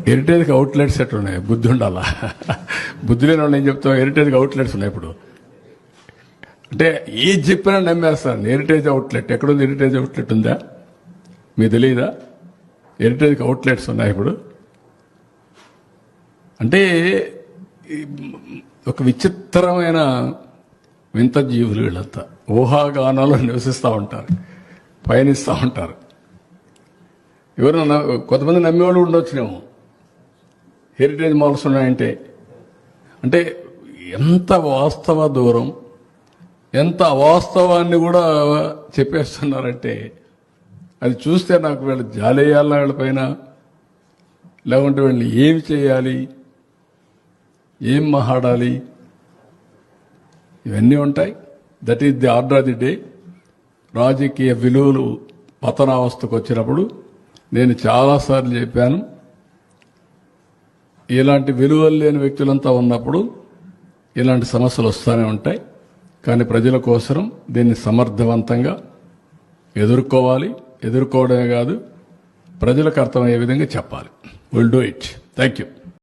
హెరిటేజ్కి outlets ఎట్లా ఉన్నాయి? బుద్ధి ఉండాలా? బుద్ధి లేని వాళ్ళు ఏం చెప్తాం? హెరిటేజ్కి అవుట్లెట్స్ ఉన్నాయి. ఇప్పుడు అంటే ఏది చెప్పినా నమ్మేస్తాను. హెరిటేజ్ అవుట్లెట్ ఎక్కడుంది? హెరిటేజ్ అవుట్లెట్ ఉందా? మీకు తెలియదా? హెరిటేజ్కి అవుట్లెట్స్ ఉన్నాయి ఇప్పుడు. అంటే ఒక విచిత్రమైన వింత జీవులు వీళ్ళంతా. ఊహాగానాలు నివసిస్తూ ఉంటారు, పయనిస్తూ ఉంటారు. ఎవరైనా కొంతమంది నమ్మేవాళ్ళు ఉండొచ్చునేమో హెరిటేజ్ మాల్స్ ఉన్నాయంటే. అంటే ఎంత వాస్తవ దూరం, ఎంత అవాస్తవాన్ని కూడా చెప్పేస్తున్నారంటే అది చూస్తే నాకు వీళ్ళు జాలేయాల వీళ్ళపైన, లేకుంటే వీళ్ళని ఏమి చేయాలి, ఏం మాట్లాడాలి, ఇవన్నీ ఉంటాయి. That is the order of the day. రాజకీయ విలువలు పతనావస్థకు వచ్చినప్పుడు నేను చాలాసార్లు చెప్పాను, ఇలాంటి విలువలు లేని వ్యక్తులంతా ఉన్నప్పుడు ఇలాంటి సమస్యలు వస్తూనే ఉంటాయి. కానీ ప్రజల కోసం దీన్ని సమర్థవంతంగా ఎదుర్కోవాలి. ఎదుర్కోవడమే కాదు, ప్రజలకు అర్థమయ్యే విధంగా చెప్పాలి. Will do it. Thank you.